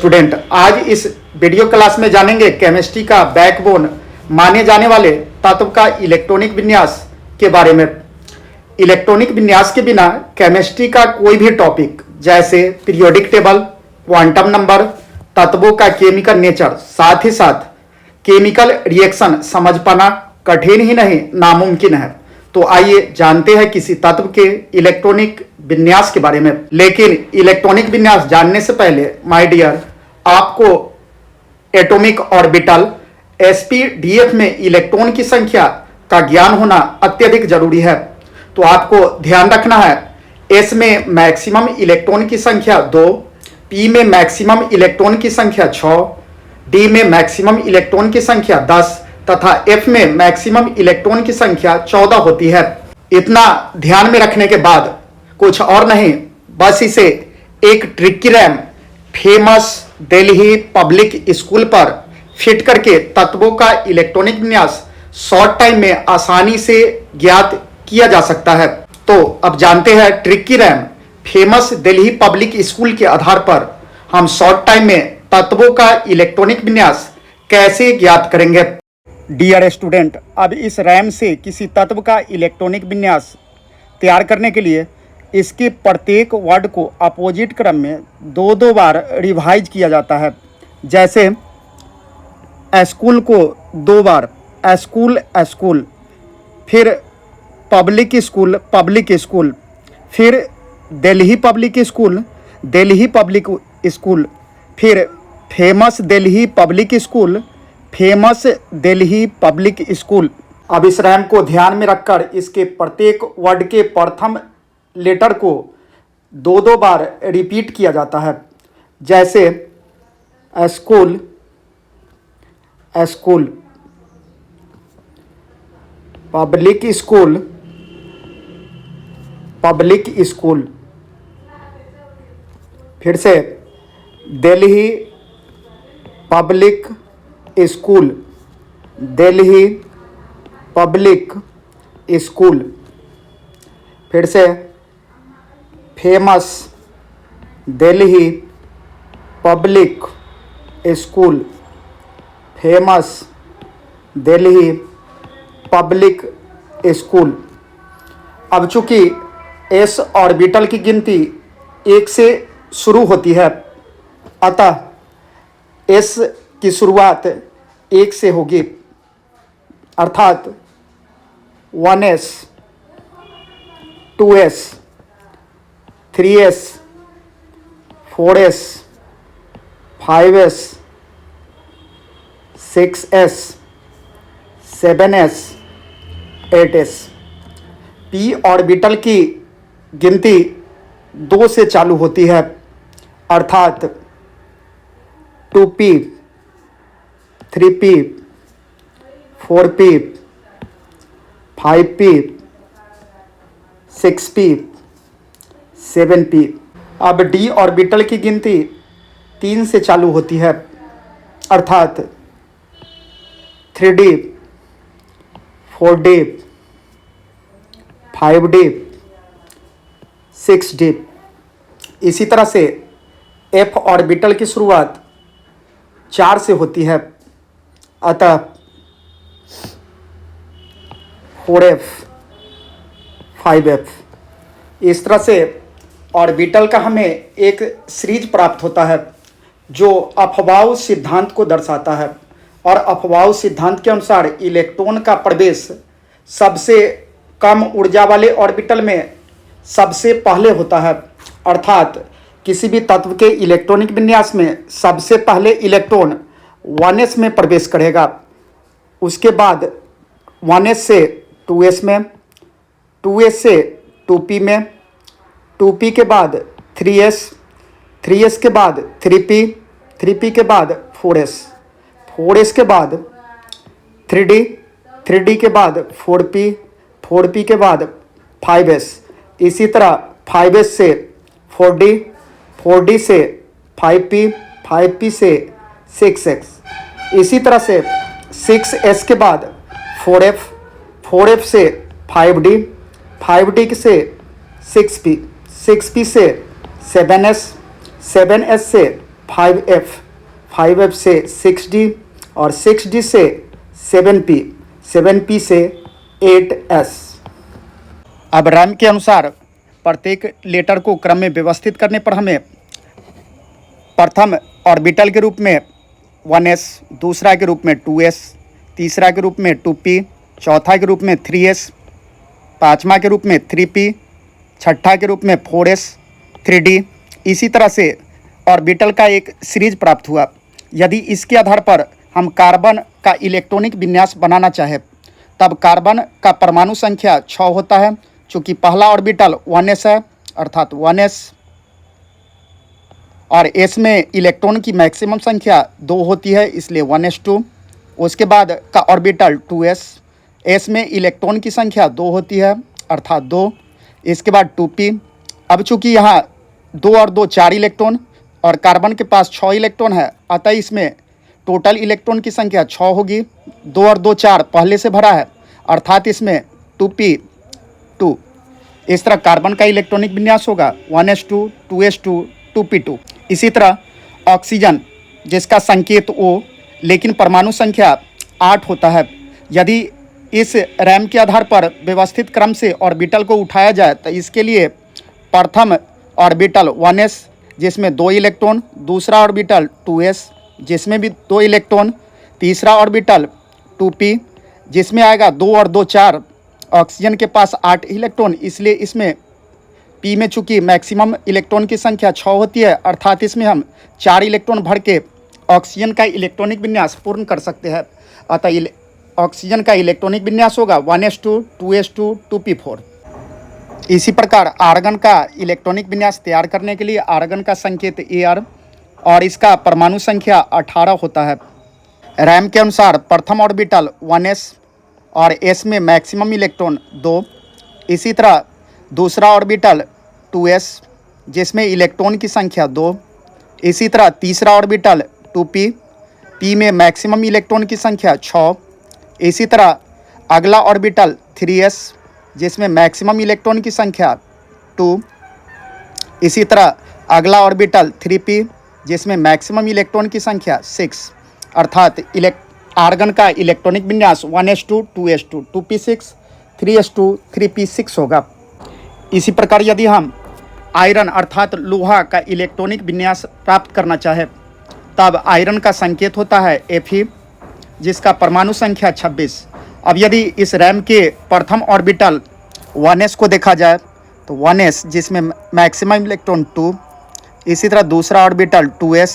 Student, आज इस video class में जानेंगे केमिस्ट्री का बैकबोन माने जाने वाले तत्व का इलेक्ट्रॉनिक विन्यास के बारे में। इलेक्ट्रॉनिक विन्यास के बिना केमिस्ट्री का कोई भी टॉपिक जैसे पीरियोडिक टेबल, क्वांटम नंबर, तत्वों का केमिकल नेचर, साथ ही साथ केमिकल रिएक्शन समझ पाना कठिन ही नहीं नामुमकिन है। तो आइए जानते हैं किसी तत्व के इलेक्ट्रॉनिक विन्यास के बारे में। लेकिन इलेक्ट्रॉनिक विन्यास जानने से पहले माय डियर, आपको एटॉमिक ऑर्बिटल sp-df में इलेक्ट्रॉन की संख्या का ज्ञान होना अत्यधिक जरूरी है। तो आपको ध्यान रखना है, s में मैक्सिमम इलेक्ट्रॉन की संख्या 2, p में मैक्सिमम इलेक्ट्रॉन की संख्या 6, d में मैक्सिमम इलेक्ट्रॉन की संख्या 10 तथा f में मैक्सिमम इलेक्ट्रॉन की संख्या 14 होती है। इतना ध्यान में रखने के बाद कुछ और नहीं, बस इसे एक tricky RAM famous Delhi public school पर फिट करके तत्वों का इलेक्ट्रॉनिक विन्यास शॉर्ट टाइम में आसानी से ज्ञात किया जा सकता है। तो अब जानते हैं tricky RAM famous Delhi public school के आधार पर हम शॉर्ट टाइम में तत्वों का इलेक्ट्रॉनिक विन्यास कैसे ज्ञात करेंगे। डियर स्टूडेंट, अब इस रैम से किसी तत्व का इलेक्ट्रॉनिक विन्यास तैयार करने के लिए इसके प्रत्येक वर्ड को अपोजिट क्रम में दो बार रिवाइज किया जाता है। जैसे स्कूल को 2 बार स्कूल स्कूल, फिर पब्लिक स्कूल पब्लिक स्कूल, फिर Delhi public school Delhi public school, फिर famous Delhi public school famous Delhi public school. अब इस रैम को ध्यान में रखकर इसके प्रत्येक वर्ड के प्रथम लेटर को 2 बार रिपीट किया जाता है। जैसे school school, public school public school, फिर से Delhi public school Delhi public school, फिर से famous Delhi public school famous Delhi public school. अब चूंकि एस ऑर्बिटल की गिनती 1 से शुरू होती है, अतः एस की शुरुआत 1 से होगी, अर्थात 1s 2s 3s 4s 5s 6s 7s 8s। p orbital की गिनती 2 से चालू होती है, अर्थात 2p 3p 4p 5p 6p 7p। अब d ऑर्बिटल की गिनती 3 से चालू होती है, अर्थात 3d 4d 5d 6d। इसी तरह से f ऑर्बिटल की शुरुआत 4 से होती है, अतः 4f 5f। इस तरह से ऑर्बिटल का हमें एक सीरीज प्राप्त होता है जो अफबाउ सिद्धांत को दर्शाता है। और अफबाउ सिद्धांत के अनुसार इलेक्ट्रॉन का प्रवेश सबसे कम ऊर्जा वाले ऑर्बिटल में सबसे पहले होता है, अर्थात किसी भी तत्व के इलेक्ट्रॉनिक विन्यास में सबसे पहले इलेक्ट्रॉन 1s में प्रवेश करेगा, उसके बाद 1s से 2s में, 2s से 2p में, 2p के बाद 3s, 3s के बाद 3p, 3p के बाद 4s, 4s के बाद 3d, 3d के बाद 4p, 4p के बाद 5s। इसी तरह 5s से 4d, 4d से 5p, 5p से 6x। इसी तरह से 6s के बाद 4f, 4f से 5d, 5d से 6p, 6p से 7s, 7s से 5F, 5F से 6D और 6D से 7P, 7P से 8S। अब रैम के अनुसार प्रत्येक लेटर को क्रम में व्यवस्थित करने पर हमें प्रथम ऑर्बिटल के रूप में 1S, दूसरा के रूप में 2S, तीसरा के रूप में 2P, चौथा के रूप में 3S, पाँचवा के रूप में 3P, छठा के रूप में 4S, 3D, इसी तरह से ऑर्बिटल का एक सीरीज प्राप्त हुआ। यदि इसके आधार पर हम कार्बन का इलेक्ट्रॉनिक विन्यास बनाना चाहे तब कार्बन का परमाणु संख्या 6 होता है। चूँकि पहला ऑर्बिटल 1S है अर्थात 1S, और S में इलेक्ट्रॉन की मैक्सिमम संख्या 2 होती है इसलिए 1s2। उसके बाद का ऑर्बिटल 2S, S में इलेक्ट्रॉन की संख्या 2 होती है अर्थात 2। इसके बाद 2P। अब चूँकि यहाँ 2 और 2 4 इलेक्ट्रॉन और कार्बन के पास 6 इलेक्ट्रॉन है, अतः इसमें टोटल इलेक्ट्रॉन की संख्या 6 होगी। 2 और 2 4 पहले से भरा है अर्थात इसमें 2P2। इस तरह कार्बन का इलेक्ट्रॉनिक विन्यास होगा 1s2, 2s2, 2p2। इसी तरह ऑक्सीजन जिसका संकेत O लेकिन परमाणु संख्या 8 होता है, यदि इस रैम के आधार पर व्यवस्थित क्रम से ऑर्बिटल को उठाया जाए तो इसके लिए प्रथम ऑर्बिटल 1S जिसमें 2 इलेक्ट्रॉन, दूसरा ऑर्बिटल 2S जिसमें भी 2 इलेक्ट्रॉन, तीसरा ऑर्बिटल 2P जिसमें आएगा 2 और 2 4। ऑक्सीजन के पास 8 इलेक्ट्रॉन इसलिए इसमें P में चूँकि मैक्सिमम इलेक्ट्रॉन की संख्या 6 होती है अर्थात इसमें हम 4 इलेक्ट्रॉन भर के ऑक्सीजन का इलेक्ट्रॉनिक विन्यास पूर्ण कर सकते हैं। अतः ऑक्सीजन का इलेक्ट्रॉनिक विन्यास होगा 1s2, 2s2, 2p4। इसी प्रकार आर्गन का इलेक्ट्रॉनिक विन्यास तैयार करने के लिए आर्गन का संकेत Ar और इसका परमाणु संख्या 18 होता है। रैम के अनुसार प्रथम ऑर्बिटल 1S और S में मैक्सिमम इलेक्ट्रॉन 2। इसी तरह दूसरा ऑर्बिटल 2S जिसमें इलेक्ट्रॉन की संख्या 2। इसी तरह तीसरा ऑर्बिटल 2P, P में मैक्सिमम इलेक्ट्रॉन की संख्या 6। इसी तरह अगला ऑर्बिटल 3S जिसमें मैक्सिमम इलेक्ट्रॉन की संख्या 2। इसी तरह अगला ऑर्बिटल 3P जिसमें मैक्सिमम इलेक्ट्रॉन की संख्या 6। अर्थात आर्गन का इलेक्ट्रॉनिक विन्यास 1s2, 2s2, 2p6, 3s2, 3p6 होगा। इसी प्रकार यदि हम आयरन अर्थात लोहा का इलेक्ट्रॉनिक विन्यास प्राप्त करना चाहे तब आयरन का संकेत होता है Fe जिसका परमाणु संख्या 26। अब यदि इस रैम के प्रथम ऑर्बिटल 1S को देखा जाए तो 1S जिसमें मैक्सिमम इलेक्ट्रॉन 2। इसी तरह दूसरा ऑर्बिटल 2S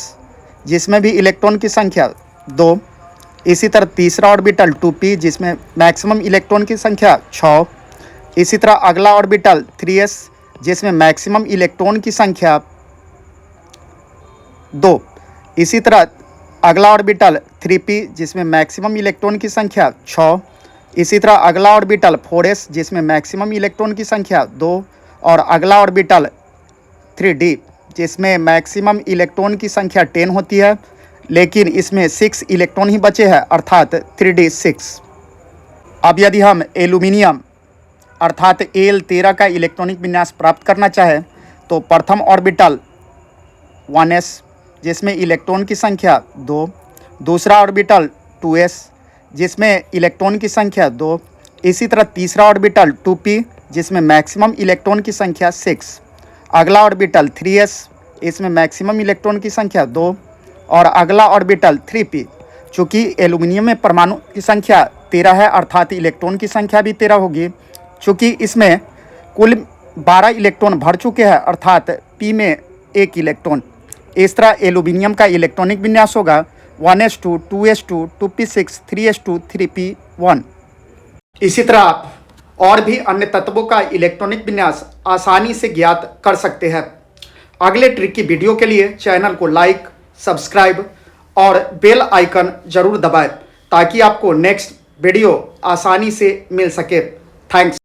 जिसमें भी इलेक्ट्रॉन की संख्या 2। इसी तरह तीसरा ऑर्बिटल 2P जिसमें मैक्सिमम इलेक्ट्रॉन की संख्या 6। इसी तरह अगला ऑर्बिटल 3S जिसमें मैक्सिमम इलेक्ट्रॉन की संख्या 2। इसी तरह अगला ऑर्बिटल 3P जिसमें मैक्सिमम इलेक्ट्रॉन की संख्या 6। इसी तरह अगला ऑर्बिटल 4S जिसमें मैक्सिमम इलेक्ट्रॉन की संख्या 2 और अगला ऑर्बिटल 3D जिसमें मैक्सिमम इलेक्ट्रॉन की संख्या 10 होती है लेकिन इसमें 6 इलेक्ट्रॉन ही बचे हैं अर्थात 3D6। अब यदि हम एल्यूमिनियम अर्थात Al13 का इलेक्ट्रॉनिक विन्यास प्राप्त करना चाहे तो प्रथम ऑर्बिटल 1S जिसमें इलेक्ट्रॉन की संख्या 2। दूसरा ऑर्बिटल 2S जिसमें इलेक्ट्रॉन की संख्या 2। इसी तरह तीसरा ऑर्बिटल 2P जिसमें मैक्सिमम इलेक्ट्रॉन की संख्या 6। अगला ऑर्बिटल 3S इसमें मैक्सिमम इलेक्ट्रॉन की संख्या 2 और अगला ऑर्बिटल 3P। चूँकि एल्यूमिनियम में परमाणु की संख्या 13 है अर्थात इलेक्ट्रॉन की संख्या भी 13 होगी। चूँकि इसमें कुल 12 इलेक्ट्रॉन भर चुके हैं अर्थात P में 1 इलेक्ट्रॉन। इस तरह एल्यूमिनियम का इलेक्ट्रॉनिक विन्यास होगा 1s2, 2s2, 2p6, 3s2, 3p1। इसी तरह आप और भी अन्य तत्वों का इलेक्ट्रॉनिक विन्यास आसानी से ज्ञात कर सकते हैं। अगले ट्रिक की वीडियो के लिए चैनल को लाइक, सब्सक्राइब और बेल आइकन जरूर दबाएं ताकि आपको नेक्स्ट वीडियो आसानी से मिल सके। थैंक्स।